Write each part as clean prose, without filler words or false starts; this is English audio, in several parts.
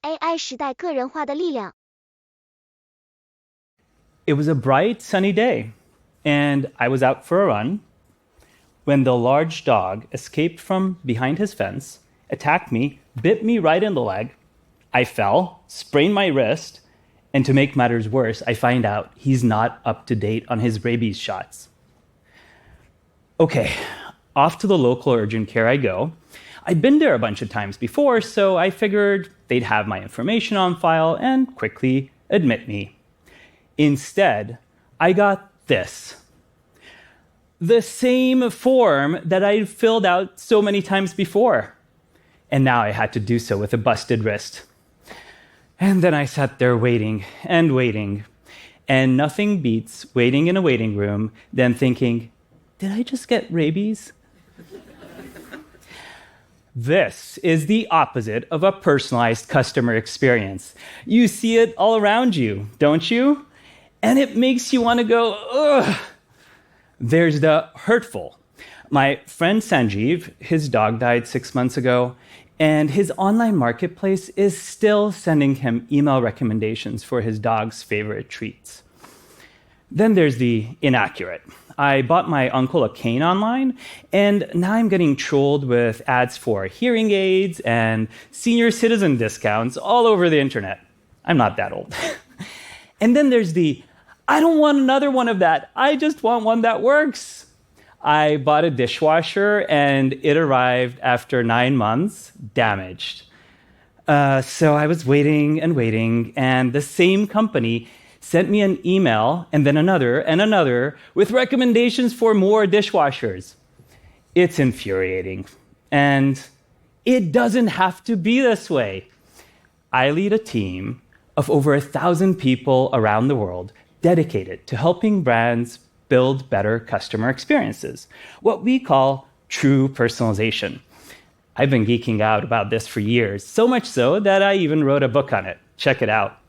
AI 时代个人化的力量。 It was a bright, sunny day, and I was out for a run when the large dog escaped from behind his fence, attacked me, bit me right in the leg. I fell, sprained my wrist, and to make matters worse, I find out he's not up to date on his rabies shots. Okay, off to the local urgent care I go. I'd been there a bunch of times before, so I figured they'd have my information on file and quickly admit me. Instead, I got this. The same form that I'd filled out so many times before. And now I had to do so with a busted wrist. And then I sat there waiting and waiting. And nothing beats waiting in a waiting room than thinking, did I just get rabies? This is the opposite of a personalized customer experience. You see it all around you, don't you? And it makes you want to go, ugh. There's the hurtful. My friend Sanjeev, his dog died 6 months ago, and his online marketplace is still sending him email recommendations for his dog's favorite treats. Then there's the inaccurate. I bought my uncle a cane online, and now I'm getting trolled with ads for hearing aids and senior citizen discounts all over the internet. I'm not that old. And then there's the, I don't want another one of that. I just want one that works. I bought a dishwasher, and it arrived after 9 months, damaged. So I was waiting and waiting, and the same company sent me an email, and then another, and another, with recommendations for more dishwashers. It's infuriating. And it doesn't have to be this way. I lead a team of over 1,000 people around the world dedicated to helping brands build better customer experiences, what we call true personalization. I've been geeking out about this for years, so much so that I even wrote a book on it. Check it out.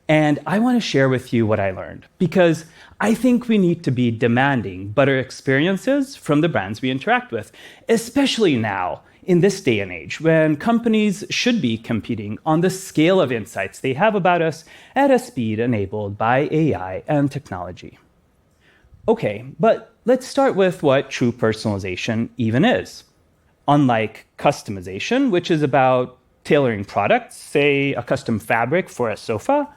And I want to share with you what I learned, because I think we need to be demanding better experiences from the brands we interact with, especially now in this day and age when companies should be competing on the scale of insights they have about us at a speed enabled by AI and technology. Okay, but let's start with what true personalization even is. Unlike customization, which is about tailoring products, say a custom fabric for a sofa,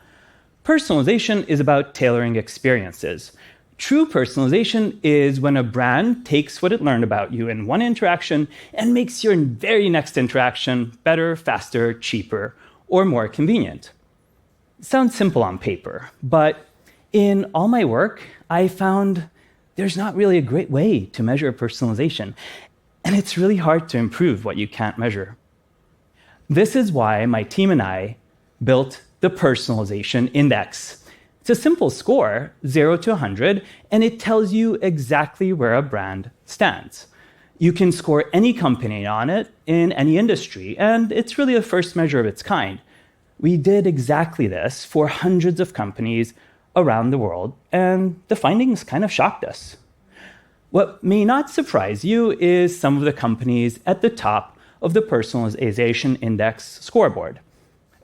personalization is about tailoring experiences. True personalization is when a brand takes what it learned about you in one interaction and makes your very next interaction better, faster, cheaper, or more convenient. Sounds simple on paper, but in all my work, I found there's not really a great way to measure personalization, and it's really hard to improve what you can't measure. This is why my team and I built the Personalization Index. It's a simple score, 0 to 100, and it tells you exactly where a brand stands. You can score any company on it in any industry, and it's really the first measure of its kind. We did exactly this for hundreds of companies around the world, and the findings kind of shocked us. What may not surprise you is some of the companies at the top of the Personalization Index scoreboard.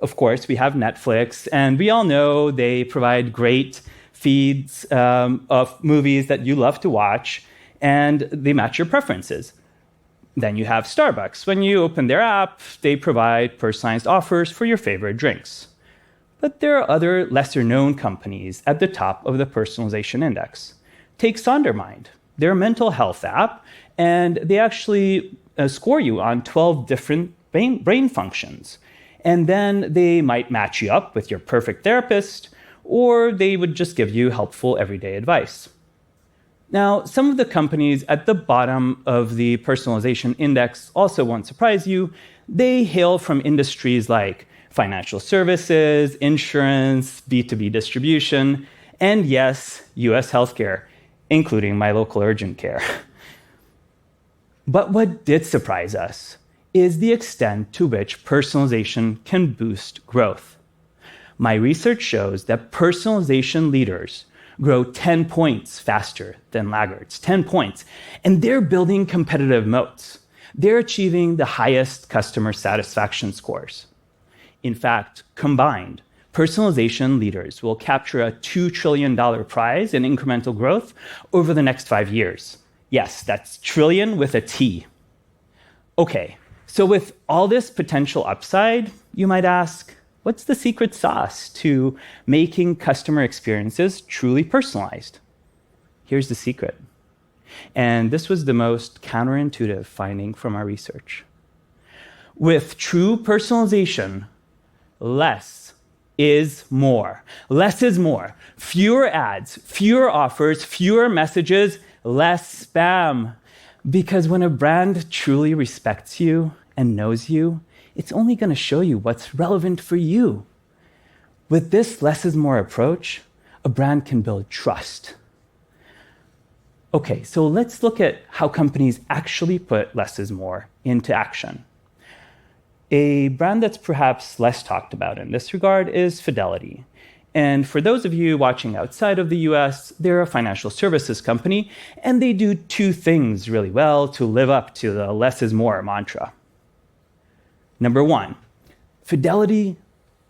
Of course, we have Netflix, and we all know they provide great feeds of movies that you love to watch, and they match your preferences. Then you have Starbucks. When you open their app, they provide personalized offers for your favorite drinks. But there are other lesser-known companies at the top of the Personalization Index. Take Sondermind. They're a mental health app, and they actually score you on 12 different brain functions. And then they might match you up with your perfect therapist, or they would just give you helpful everyday advice. Now, some of the companies at the bottom of the Personalization Index also won't surprise you. They hail from industries like financial services, insurance, B2B distribution, and yes, US healthcare, including my local urgent care. But what did surprise us is the extent to which personalization can boost growth. My research shows that personalization leaders grow 10 points faster than laggards, 10 points, and they're building competitive moats. They're achieving the highest customer satisfaction scores. In fact, combined, personalization leaders will capture a $2 trillion prize in incremental growth over the next 5 years. Yes, that's trillion with a T. Okay, so with all this potential upside, you might ask, what's the secret sauce to making customer experiences truly personalized? Here's the secret. And this was the most counterintuitive finding from our research. With true personalization, less is more. Less is more. Fewer ads, fewer offers, fewer messages, less spam. Because when a brand truly respects you and knows you, it's only going to show you what's relevant for you. With this less is more approach, a brand can build trust. Okay, so let's look at how companies actually put less is more into action. A brand that's perhaps less talked about in this regard is Fidelity. And for those of you watching outside of the US, they're a financial services company, and they do two things really well to live up to the less is more mantra. Number one, Fidelity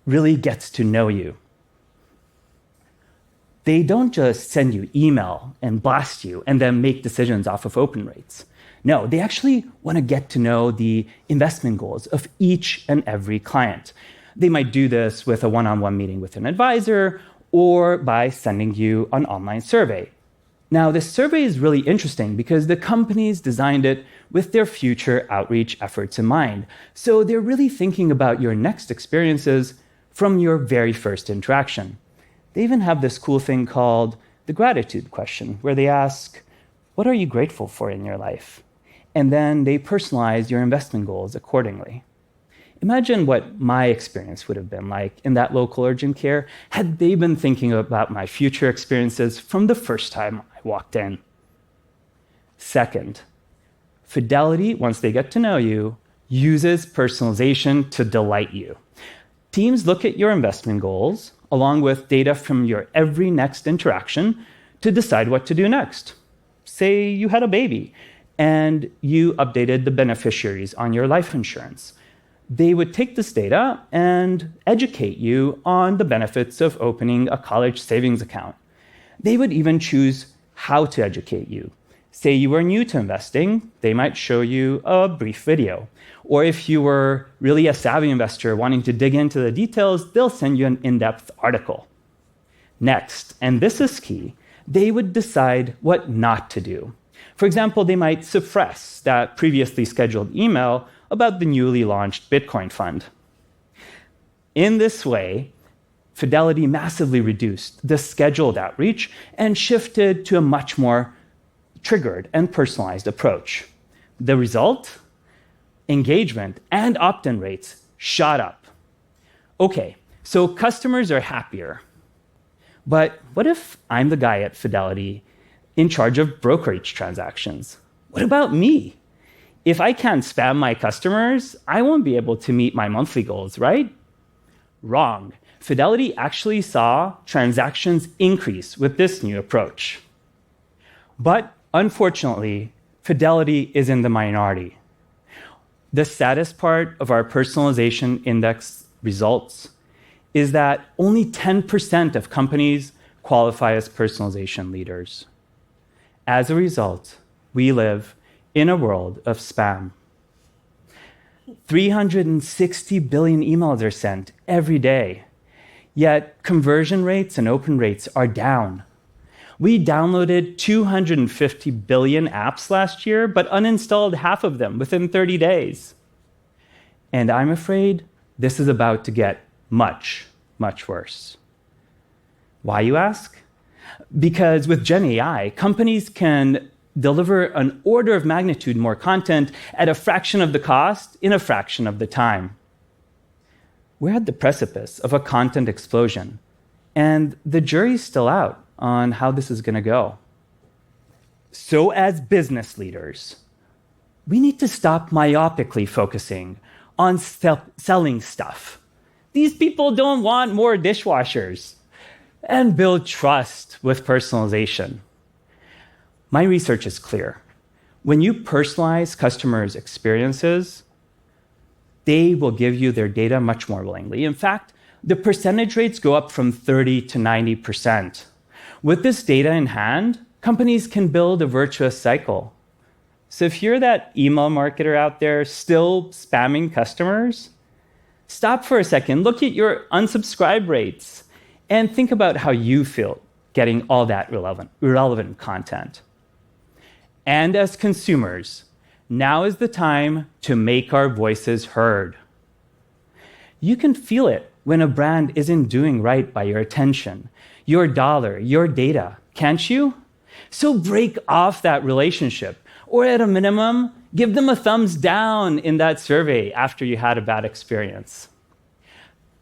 really gets to know you. They don't just send you email and blast you and then make decisions off of open rates. No, they actually want to get to know the investment goals of each and every client. They might do this with a one-on-one meeting with an advisor or by sending you an online survey. Now, this survey is really interesting because the companies designed it with their future outreach efforts in mind. So they're really thinking about your next experiences from your very first interaction. They even have this cool thing called the gratitude question, where they ask, what are you grateful for in your life? And then they personalize your investment goals accordingly. Imagine what my experience would have been like in that local urgent care had they been thinking about my future experiences from the first time I walked in. Second, Fidelity, once they get to know you, uses personalization to delight you. Teams look at your investment goals, along with data from your every next interaction, to decide what to do next. Say you had a baby, and you updated the beneficiaries on your life insurance. They would take this data and educate you on the benefits of opening a college savings account. They would even choose how to educate you. Say you were new to investing, they might show you a brief video. Or if you were really a savvy investor wanting to dig into the details, they'll send you an in-depth article. Next, and this is key, they would decide what not to do. For example, they might suppress that previously scheduled email about the newly launched Bitcoin fund. In this way, Fidelity massively reduced the scheduled outreach and shifted to a much more triggered and personalized approach. The result? Engagement and opt-in rates shot up. Okay, so customers are happier. But what if I'm the guy at Fidelity in charge of brokerage transactions? What about me? If I can't spam my customers, I won't be able to meet my monthly goals, right? Wrong. Fidelity actually saw transactions increase with this new approach. But unfortunately, Fidelity is in the minority. The saddest part of our personalization index results is that only 10% of companies qualify as personalization leaders. As a result, we live in a world of spam. 360 billion emails are sent every day, yet conversion rates and open rates are down. We downloaded 250 billion apps last year, but uninstalled half of them within 30 days. And I'm afraid this is about to get much, much worse. Why, you ask? Because with Gen AI, companies can deliver an order of magnitude more content at a fraction of the cost in a fraction of the time. We're at the precipice of a content explosion, and the jury's still out on how this is going to go. So as business leaders, we need to stop myopically focusing on selling stuff. These people don't want more dishwashers. And build trust with personalization. My research is clear. When you personalize customers' experiences, they will give you their data much more willingly. In fact, the percentage rates go up from 30 to 90%. With this data in hand, companies can build a virtuous cycle. So if you're that email marketer out there still spamming customers, stop for a second, look at your unsubscribe rates, and think about how you feel getting all that irrelevant content. And as consumers, now is the time to make our voices heard. You can feel it when a brand isn't doing right by your attention, your dollar, your data, can't you? So break off that relationship, or at a minimum, give them a thumbs down in that survey after you had a bad experience.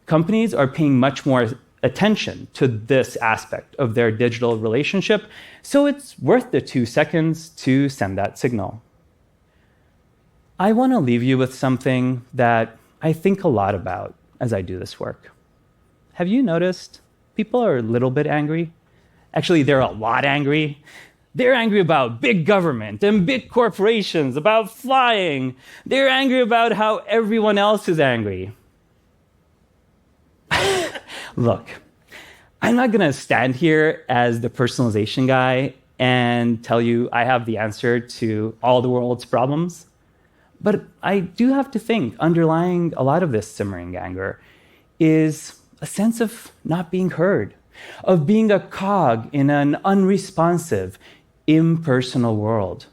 Companies are paying much more attention to this aspect of their digital relationship, so it's worth the 2 seconds to send that signal. I want to leave you with something that I think a lot about as I do this work. Have you noticed people are a little bit angry? Actually, they're a lot angry. They're angry about big government and big corporations, about flying. They're angry about how everyone else is angry. Look, I'm not going to stand here as the personalization guy and tell you I have the answer to all the world's problems. But I do have to think underlying a lot of this simmering anger is a sense of not being heard, of being a cog in an unresponsive, impersonal world.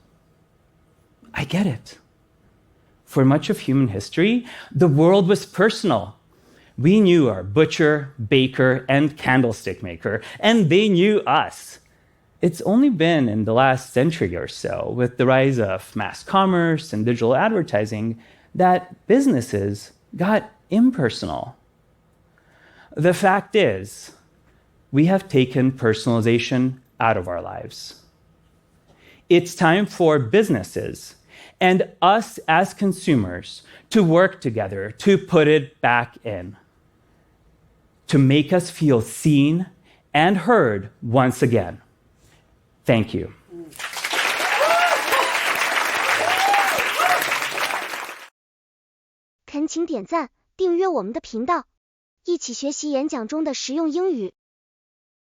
I get it. For much of human history, the world was personal. We knew our butcher, baker, and candlestick maker, and they knew us. It's only been in the last century or so, with the rise of mass commerce and digital advertising, that businesses got impersonal. The fact is, we have taken personalization out of our lives. It's time for businesses and us as consumers to work together to put it back in, to make us feel seen and heard once again. Thank you. 恳请点赞、订阅我们的频道，一起学习演讲中的实用英语。